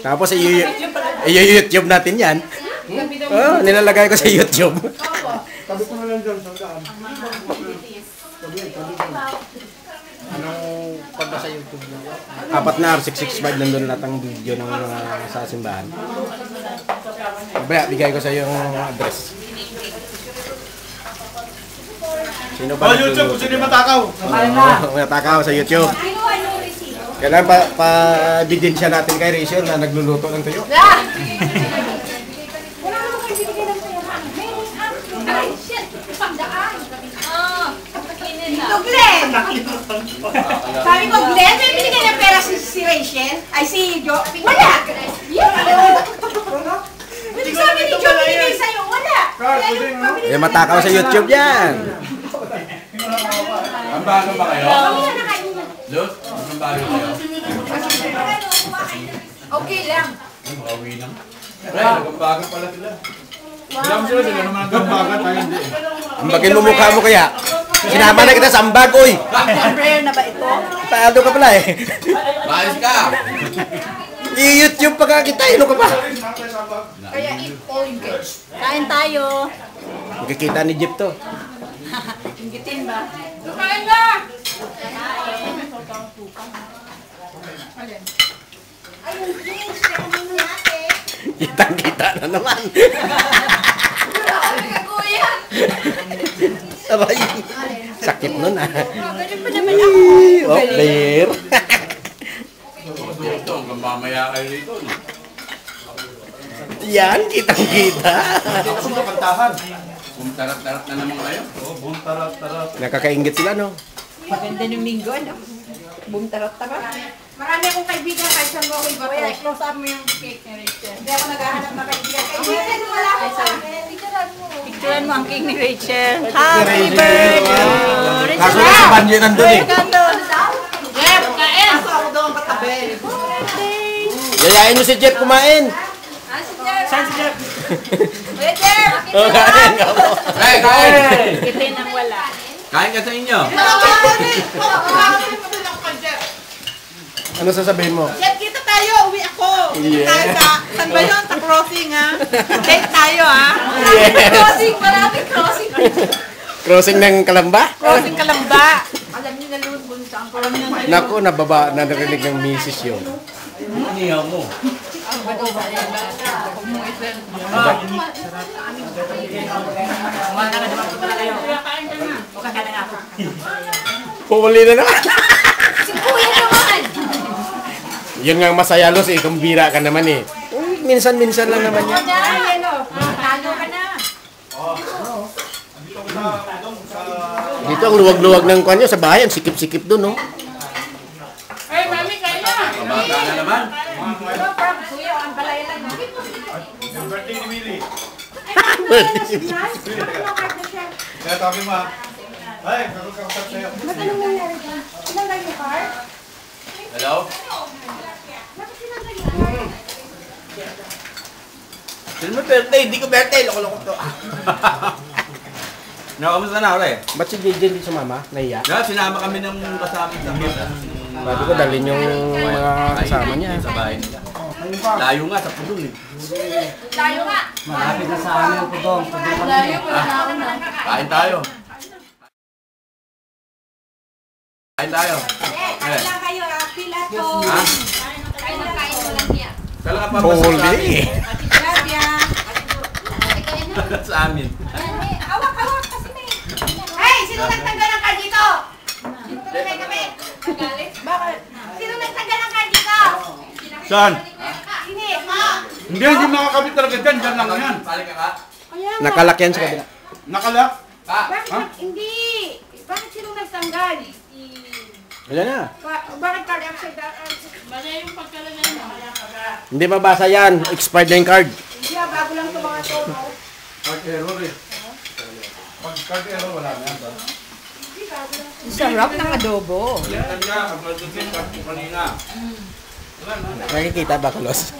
Tapos i-YouTube natin yan. Oh, nilalagay ko sa YouTube. Tabi ko na lang dyan sa daan. Anong pagka sa YouTube na? 4 na R665 nandun lahat ang video ng sa simbahan. Baya, bigay ko sa iyo yung address. Sino ba YouTube, kung sino yung matakaw? Matakaw sa YouTube. Kailangan pa-ebidensya natin kay Rachel na nagluluto ng tuyo. Ito, Glenn! Sabi ko, Glenn, may binigay ng pera si Rachel? Ay, si Jo? Wala! Hindi sabi ni Jo, binigay sa'yo, wala! Eh, matakaw sa YouTube yan. Ang bago ba kayo? Kami na nakain na. Los, ang bago kayo? Okay lang. Makawi lang. Pre, nagbago pala sila. Alam sila sila naman ang gambagan, tayo hindi. Ambagin mo mukha mo kaya. Sinama na kita sa ambag, oy. Prayer na ba ito? Paano ka pala eh. Maayos ka! I-YouTube pa ka kita, ino ka pa. Kaya eat all you get. Kain tayo. Magkikita ni Jeep to. Inggitin ba? Kain na! Ayun, jeans. Kainin natin. Kitang-kita na naman. Grabe ka, kuya. Aray. Sakit nun ah. Ganun pa naman ako. Oh, clear. Ito, hanggang mamaya kayo rito. Yan, kitang-kita. Ako sa kantahan. Bumtarap-tarap na naman kayo. Oo, buntarap-tarap. Nakakaingit sila, no? Maganda ng linggo, ano? Boom, tarot-tarot. Marami akong kaibigan kahit saan mo ako iba to. Kuya, close up mo yung cake ni Rachel. Hindi ako naghahanap ng kaibigan. Kaibigan, wala ko sa akin. Picturean mo. Picturean mo ang cake ni Rachel. Happy birthday! Kaso na si Banjo nandun eh. Jeff, kain! Kaso ako daw ang katabi. Yayain mo si Jeff kumain. Saan si Jeff? Kuya Jeff! Oh, kain ka mo. Hey, kain! Kitin ang wala. Kain ka sa inyo. Ano sasabihin mo? Jeff, kita tayo. Uwi ako. Kita tayo sa... Saan ba yun? Sa crossing, ha? Date tayo, ha? Crossing! Maraming crossing! Crossing ng Kalamba? Crossing Kalamba. Alam niyo na Lord, bunsa ang parang nang Naku, nababa, narinig ng misis yun. Inihaw mo. Pumuli na naman. si Kuya naman! Yun nga ang masaya, Los, eh. Kumbira ka naman eh. Minsan-minsan lang naman yan. Yan o, talo ka na. Dito ang luwag-luwag ng kanyo sa bahay. Ang sikip-sikip dun, no? Ay, mami, kaya na. Kabata na naman. Ano, parang kuya, ang balay lang. Yung birthday ni Willie. Nice. Kaya tawagin mo ha. Ay, kakusap sa'yo. Anong nangyari dyan? Sinanggal yung car? Hello? Bakit sinanggal yung car? Sino mo birthday? Hindi ko birthday. Loko-loko to. Kamusta na ulit? Ba't si JJ hindi sumama? Nahiya? Yeah, sinama kami ng kasama sa misa. Sabi ko, dalhin yung mga kasama niya. Sa bahay nila. Layo nga sa pudong eh. Tayo nga. Malapit na sa amin po doon. Tayo, wala na ako na. Kain tayo. Kain tayo. Kain lang kayo, pila to. Ha? Kain lang kain ko lang niya. Kala ka pa ba sa Holy! amin? Grabe ah. Sa amin. Hawak kasi may. Hey, sino nagtanggal ng card dito? Kami. Nagalit? Bakit? Sino nagtanggal ng card dito? Saan? Sini. Hindi makakabit talaga dyan. Dyan lang yan. Pali ka ka? Nakalak yan sa kabila. Nakalak. Pa! Bakit? Hindi. Bakit sino nagtanggal? Wala na. Bakit card upside down? Hindi mabasa yan. Expired na yung card. Hindi ah, bago lang ito mga to. Card error eh. Pag card error, wala na yan. Sarap ng adobo. Yan niya. Ang magdusin ka kanina. Nakikita ba, Kalos?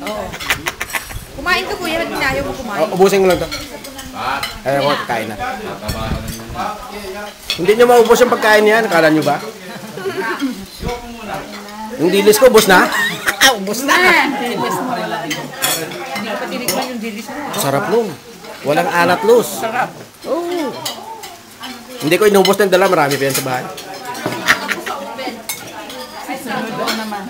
Kumain ka, kuya. Ba't ayaw mo kumain? Ubusin mo lang to. Pa! Ayaw ko, kain na. Nakabahan na yun. Hindi nyo maubos yung pagkain niyan. Akala nyo ba? Yung dilis ko, ubos na? Ubos na. Yes, mo rin lang. nililis mo. Sarap nun. Walang alat los. Sarap. Oo. Hindi ko inubos ng dala, marami pa yan sa bahay. Sunod naman.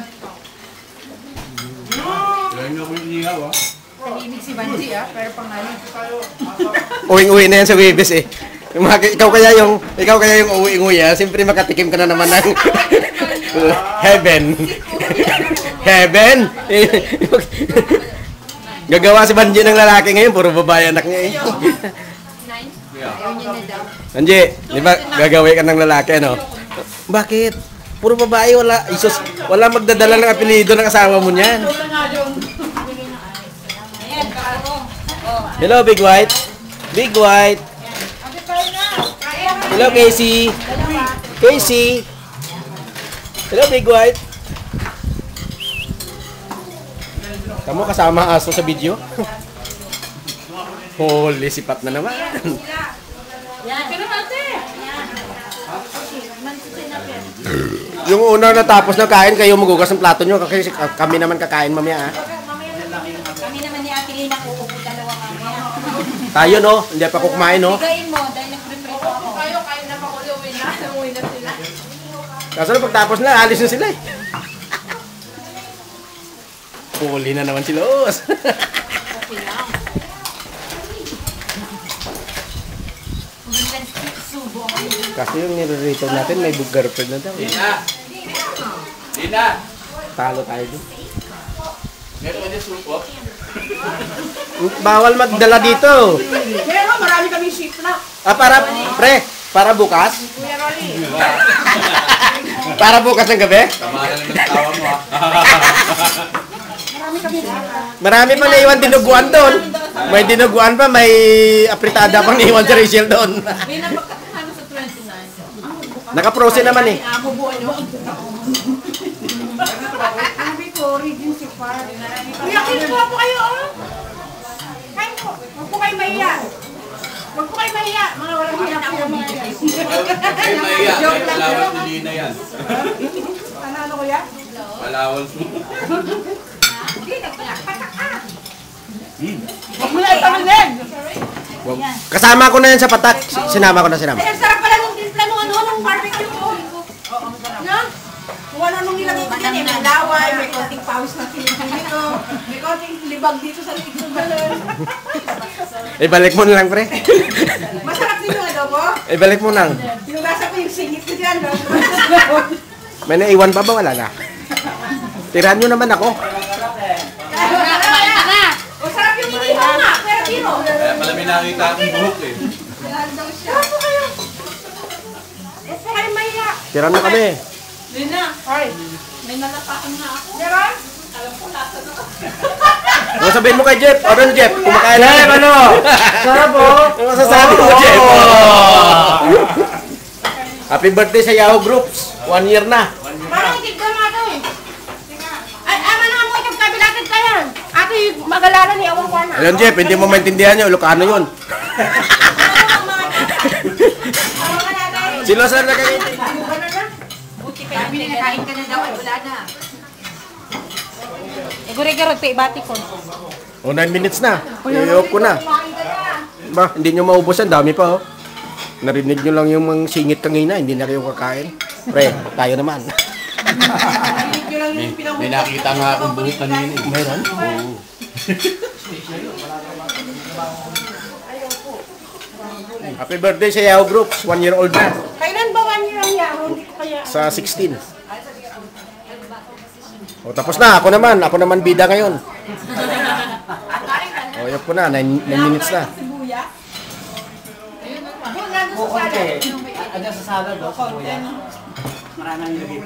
Kaya nyo ako yung ihaw, ah. Tahimik si Banji pero pangalan. Uwing-uwi na yan sa Webes eh. Ikaw kaya yung uwing-uwi siyempre makatikim ka na naman ng heaven. Heaven? Gagawa si Banji ng lalaki ngayon, puro babae anak niya eh. Banji, di ba gagawin ka ng lalaki ano? Bakit? Puro babae, wala magdadala ng apelido ng asawa mo niyan. Hello, Big White. Big White. Hello, Casey. Casey. Hello, Big White. Kamu kasama aso sa video? Holy, sipat na naman. Yung una natapos na kain, kayo magugas ng plato nyo. Kasi kami naman kakain mamaya. Kami naman ni Ate Lina uupo dalawa mamaya. Tayo no, hindi pa kumain no. Bigayin mo dahil nag-prepare ako. Kayo na pa ulit uwi na sila. Kaso na pagtapos na, alis na sila eh. Huli na naman sila, Os. Okay lang. Subo. Kasi yung nire-rate natin, may girlfriend na daw. Dina! Dina! Talo tayo dun. Meron ka dyan supo? Bawal magdala dito. Pero marami kaming shift na. Para bukas? Para bukas ng gabi? Tama na lang yung tawa mo, ah. Marami pa naiwan dinuguan doon. May dinuguan pa, may apritada pang naiwan si Rachel doon. May napagkakano sa 29. Naka-frozen naman eh. Sabi ko, origin si Far. Kuya, kinuha po kayo, oh. Kain po. Huwag po kayo mahiya. Huwag po kayo mahiya. Mga walang hiya po yung mga guys. Ay, maiya. Ay, malawal si Dina yan. Ano, kuya? Malawal si Hindi, nagpatak ka. Huwag mo na ipaminig. Kasama ko na yan sa patak. Sinama ko na. Ay, ang sarap pala nung timpla nung nung barbecue ko. No? Kung ano nung nilagay ko dyan eh, may laway, may konting pawis na kinigili ko, may konting libag dito sa likod ng balon. Ibalik mo na lang, pre. Masarap din yung adobo. Ibalik mo lang. Sinugasan ko yung singit ko dyan. No? May naiwan pa ba? Wala na. Tirahan nyo naman ako. Kumain ka na. O sarap yung inihaw nga, pero tiro. Kaya pala may nakita akong buhok eh. Sarap po kayo. Huwag po kayo mahiya. Tirahan mo kami. Lina, ay. May nalapakan na ako. Meron? Ano sabihin mo kay Jeff? O doon, Jeff? Kumakain na. Jeff, ano? Sarap po. Ano masasabi mo, Jeff? Happy birthday sa Yahoo Groups. 1 year na. Parang itigda mo ito eh. Ay, ama na mo itong kabilatid ka yan. Ate, mag-alala ni Awang Kwana. Ayun, Jeff, hindi mo maintindihan nyo. Ilocano yun. Silo sir na kayo. Buti pa yung pinakain ka na daw at wala na. Gure-gure, ibati ko. O, 9 minutes na. I-off ko na. Ba, hindi nyo maubos yan. Dami pa, oh. Narinig nyo lang yung mga singit kanina. Hindi na kayo kakain. Pre, tayo naman. May nakita nga akong buhok kanina eh. Mayroon? Oo. Happy birthday sa Yahoo Groups. 1 year old na. Kailan ba 1 year ang Yahoo? Hindi ko kaya. Sa 16. O, tapos na. Ako naman bida ngayon. O, yun po na. 9 minutes na. Konti. Ada sa salad, no? Maraming lagi.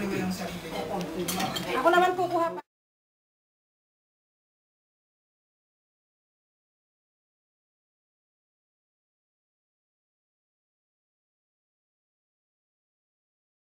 Ako naman kukuha pa.